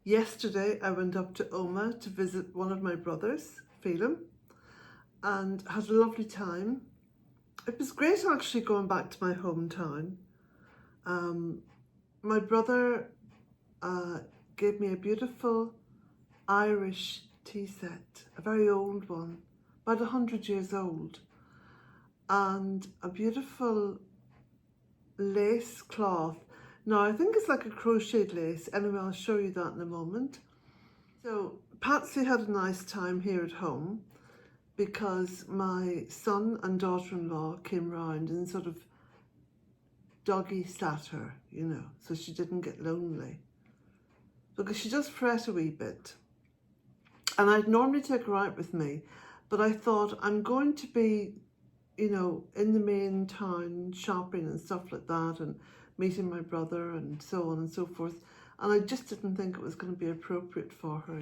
Yesterday I went up to Oma to visit one of my brothers, Phelim, and had a lovely time. It was great actually going back to my hometown. My brother gave me a beautiful Irish tea set, a very old one, about 100 years old, and a beautiful lace cloth. Now I think it's like a crocheted lace. Anyway, I'll show you that in a moment. So Patsy had a nice time here at home because my son and daughter-in-law came round and sort of doggy sat her, so she didn't get lonely. Because she does fret a wee bit. And I'd normally take her out with me, but I thought I'm going to be, in the main town shopping and stuff like that and meeting my brother and so on and so forth. And I just didn't think it was going to be appropriate for her,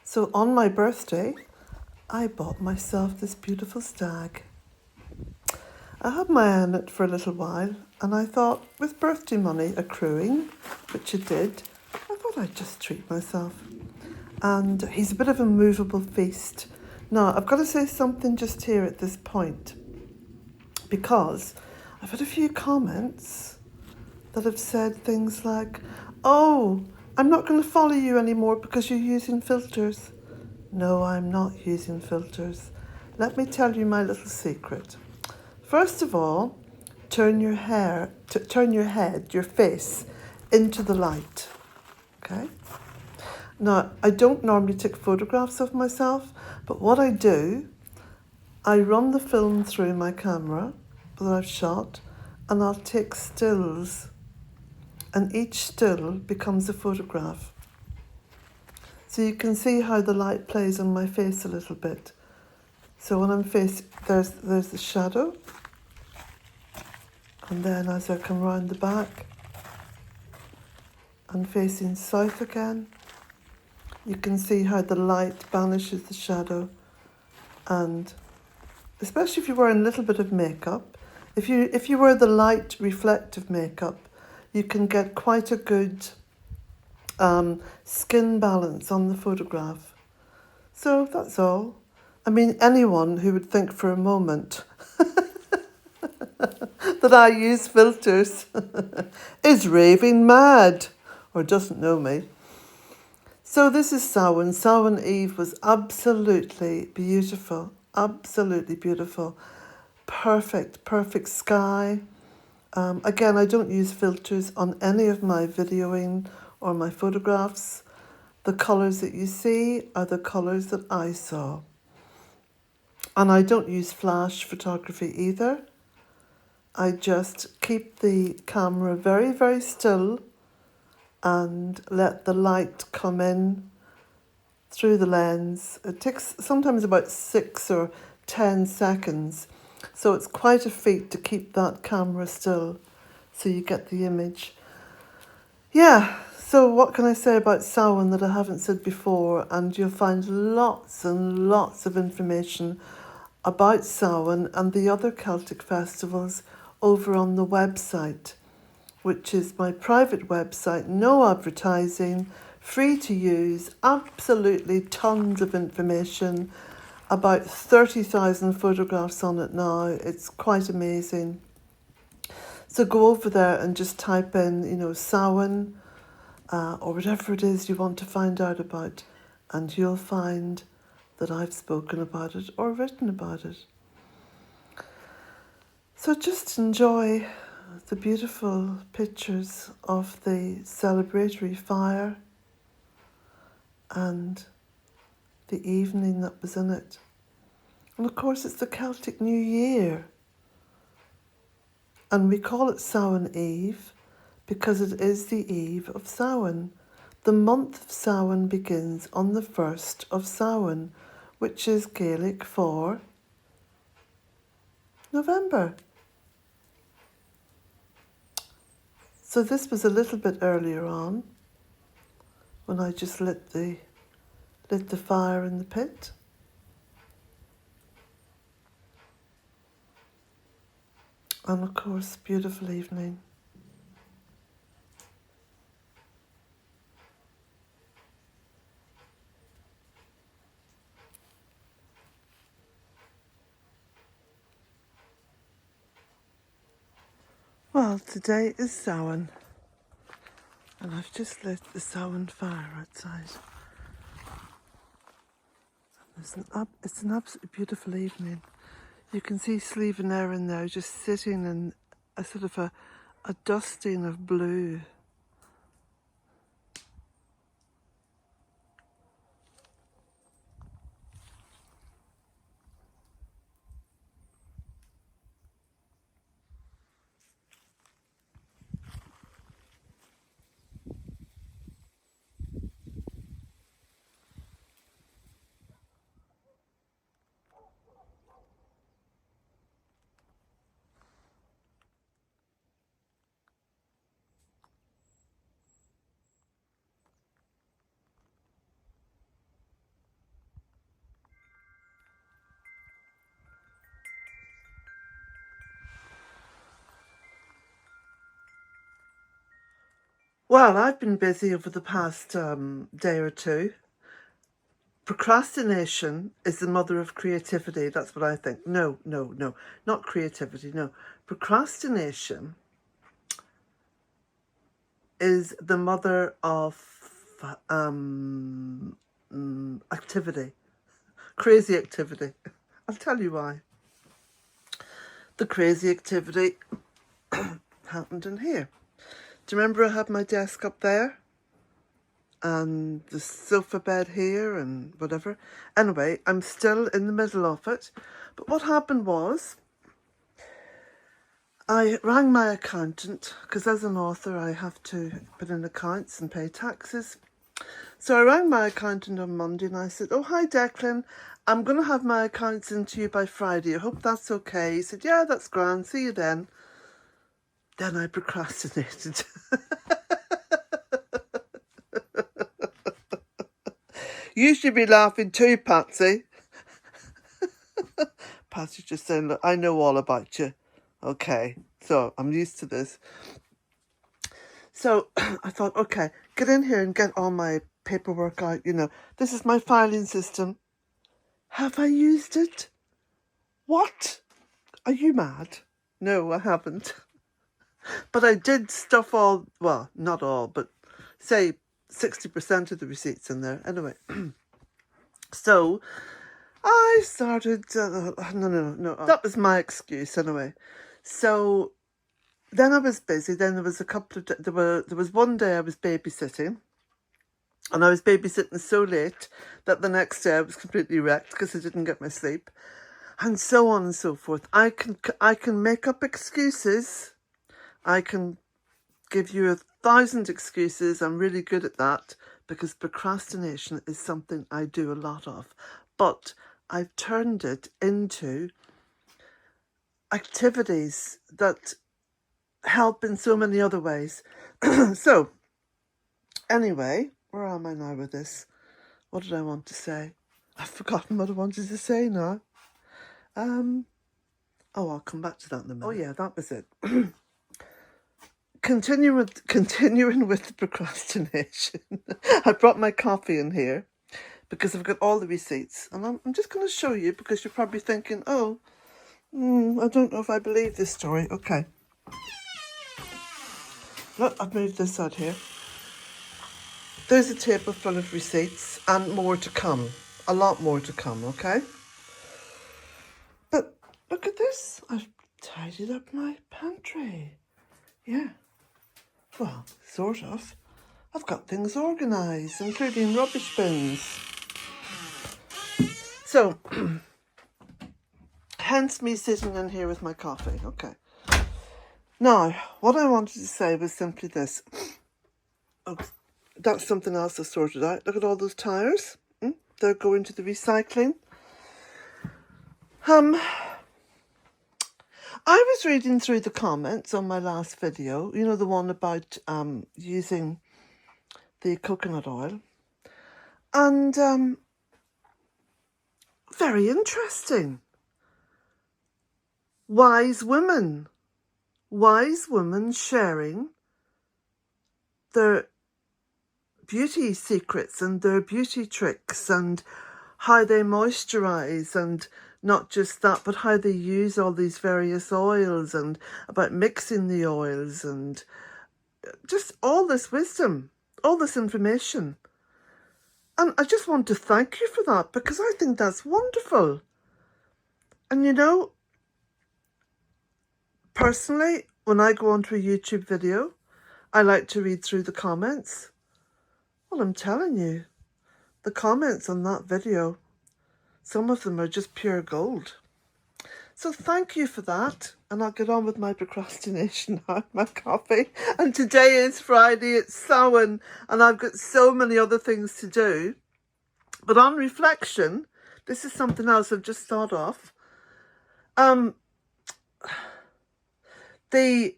So on my birthday, I bought myself this beautiful stag. I had my eye on it for a little while, and I thought, with birthday money accruing, which it did, I thought I'd just treat myself. And he's a bit of a movable feast. Now, I've got to say something just here at this point, because I've had a few comments that have said things like, oh, I'm not going to follow you anymore because you're using filters. No, I'm not using filters. Let me tell you my little secret. First of all, turn your head, your face, into the light, okay? Now, I don't normally take photographs of myself, but what I do, I run the film through my camera that I've shot, and I'll take stills, and each still becomes a photograph. So you can see how the light plays on my face a little bit. So when I'm facing, there's the shadow, and then as I come round the back and facing south again, you can see how the light banishes the shadow. And especially if you're wearing a little bit of makeup, if you wear the light reflective makeup, you can get quite a good skin balance on the photograph. So that's all. I mean, anyone who would think for a moment that I use filters is raving mad or doesn't know me. So this is Samhain. Samhain Eve was absolutely beautiful. Absolutely beautiful. Perfect sky. Again, I don't use filters on any of my videoing or my photographs. The colours that you see are the colours that I saw. And I don't use flash photography either. I just keep the camera very, very still and let the light come in through the lens. It takes sometimes about 6 or 10 seconds. So it's quite a feat to keep that camera still so you get the image. Yeah, so what can I say about Samhain that I haven't said before? And you'll find lots and lots of information about Samhain and the other Celtic festivals over on the website, which is my private website, no advertising, free to use, absolutely tons of information, about 30,000 photographs on it now. It's quite amazing. So go over there and just type in, Samhain, or whatever it is you want to find out about, and you'll find that I've spoken about it or written about it. So just enjoy the beautiful pictures of the celebratory fire and the evening that was in it. And of course it's the Celtic New Year. And we call it Samhain Eve because it is the eve of Samhain. The month of Samhain begins on the 1st of Samhain, which is Gaelic for November. So this was a little bit earlier on when I just lit the fire in the pit. And of course, beautiful evening. Well, today is Samhain, and I've just lit the Samhain fire outside. It's an absolutely beautiful evening. You can see Slieve and Erin there just sitting in a sort of a dusting of blue. Well, I've been busy over the past day or two. Procrastination is the mother of creativity. That's what I think. No, not creativity. No, procrastination is the mother of activity, crazy activity. I'll tell you why. The crazy activity happened in here. Do you remember I had my desk up there? And the sofa bed here and whatever. Anyway, I'm still in the middle of it. But what happened was, I rang my accountant, because as an author I have to put in accounts and pay taxes. So I rang my accountant on Monday and I said, oh, hi Declan, I'm going to have my accounts into you by Friday. I hope that's okay. He said, yeah, that's grand. See you then. Then I procrastinated. You should be laughing too, Patsy. Patsy's just saying, look, I know all about you. Okay, so I'm used to this. So I thought, okay, get in here and get all my paperwork out. You know, this is my filing system. Have I used it? What? Are you mad? No, I haven't. But I did stuff all, well, not all, but say 60% of the receipts in there. Anyway, so I started, no, that was my excuse anyway. So then I was busy. Then there was a couple of, there was one day I was babysitting, and I was babysitting so late that the next day I was completely wrecked because I didn't get my sleep, and so on and so forth. I can make up excuses. I can give you 1,000 excuses. I'm really good at that because procrastination is something I do a lot of. But I've turned it into activities that help in so many other ways. So, anyway, where am I now with this? What did I want to say? I've forgotten what I wanted to say now. Oh, I'll come back to that in a minute. Oh yeah, that was it. Continuing with the procrastination. I brought my coffee in here because I've got all the receipts, and I'm just going to show you because you're probably thinking, oh, I don't know if I believe this story. Okay. Look, I've moved this out here. There's a table full of receipts and more to come. A lot more to come, okay? But look at this. I've tidied up my pantry. Yeah. Well, sort of. I've got things organised, including rubbish bins. So, hence me sitting in here with my coffee. Okay. Now, what I wanted to say was simply this. Oh, that's something else I sorted out. Look at all those tyres. They're going to the recycling. I was reading through the comments on my last video, you know, the one about using the coconut oil. And very interesting. Wise women sharing their beauty secrets and their beauty tricks and how they moisturise and not just that, but how they use all these various oils and about mixing the oils and just all this wisdom, all this information. And I just want to thank you for that, because I think that's wonderful. And you know, personally, when I go onto a YouTube video, I like to read through the comments. Well, I'm telling you, the comments on that video, some of them are just pure gold. So thank you for that. And I'll get on with my procrastination now, my coffee. And today is Friday, it's Samhain, and I've got so many other things to do. But on reflection, this is something else I've just thought of. The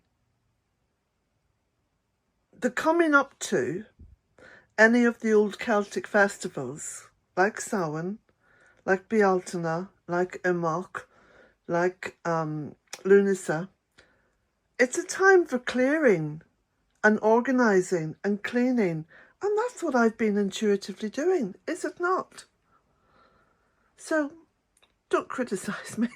coming up to any of the old Celtic festivals, like Samhain, like Bealtaine, like Imbolc, like Lunasa, it's a time for clearing and organising and cleaning. And that's what I've been intuitively doing, is it not? So don't criticise me.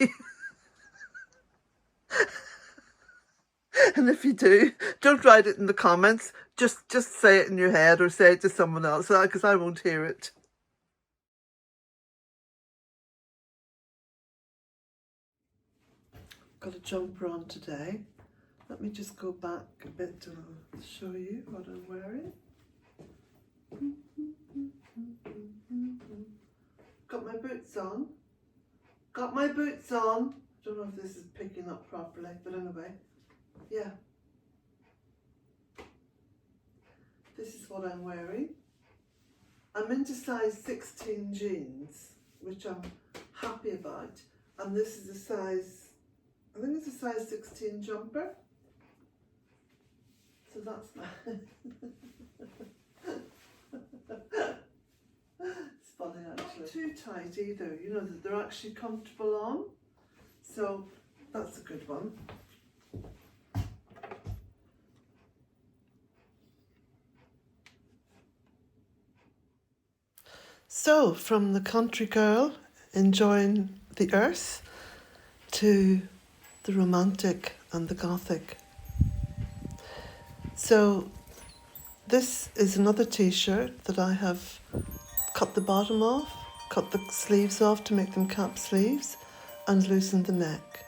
And if you do, don't write it in the comments. Just say it in your head or say it to someone else, because I won't hear it. Got a jumper on today. Let me just go back a bit to show you what I'm wearing. Got my boots on. Got my boots on. Don't know if this is picking up properly, but anyway. Yeah, this is what I'm wearing. I'm into size 16 jeans, which I'm happy about, and this is a size, I think it's a size 16 jumper. So that's my it's funny actually. Not too tight either, you know, that they're actually comfortable on. So that's a good one. So, from the country girl enjoying the earth to the romantic and the gothic. So, this is another t-shirt that I have cut the bottom off, cut the sleeves off to make them cap sleeves, and loosened the neck.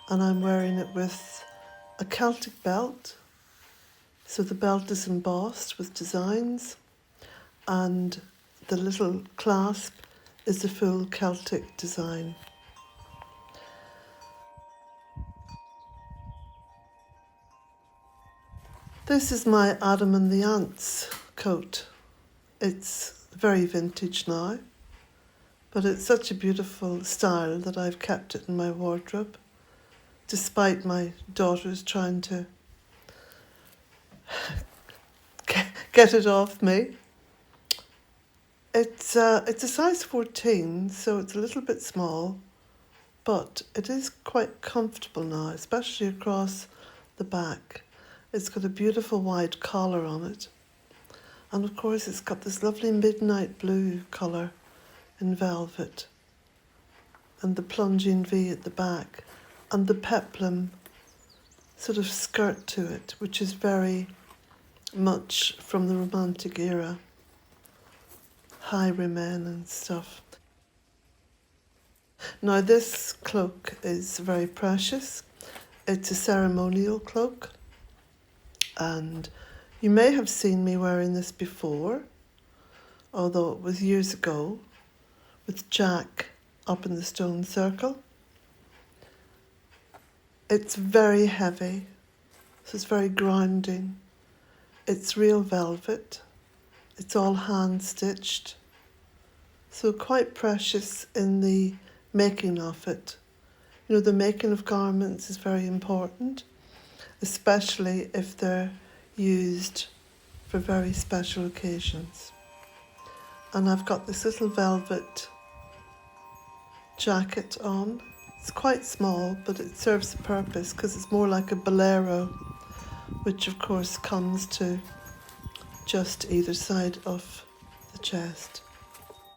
And I'm wearing it with a Celtic belt. So the belt is embossed with designs, and the little clasp is a full Celtic design. This is my Adam and the Ants coat. It's very vintage now, but it's such a beautiful style that I've kept it in my wardrobe, despite my daughters trying to get it off me. It's a size 14, so it's a little bit small, but it is quite comfortable now, especially across the back. It's got a beautiful wide collar on it. And of course it's got this lovely midnight blue colour in velvet. And the plunging V at the back. And the peplum sort of skirt to it, which is very much from the Romantic era. Highwaymen and stuff. Now this cloak is very precious. It's a ceremonial cloak. And you may have seen me wearing this before, although it was years ago, with Jack up in the stone circle. It's very heavy, so it's very grounding. It's real velvet. It's all hand stitched. So quite precious in the making of it. You know, the making of garments is very important, especially if they're used for very special occasions. And I've got this little velvet jacket on. It's quite small, but it serves the purpose because it's more like a bolero, which of course comes to just either side of the chest.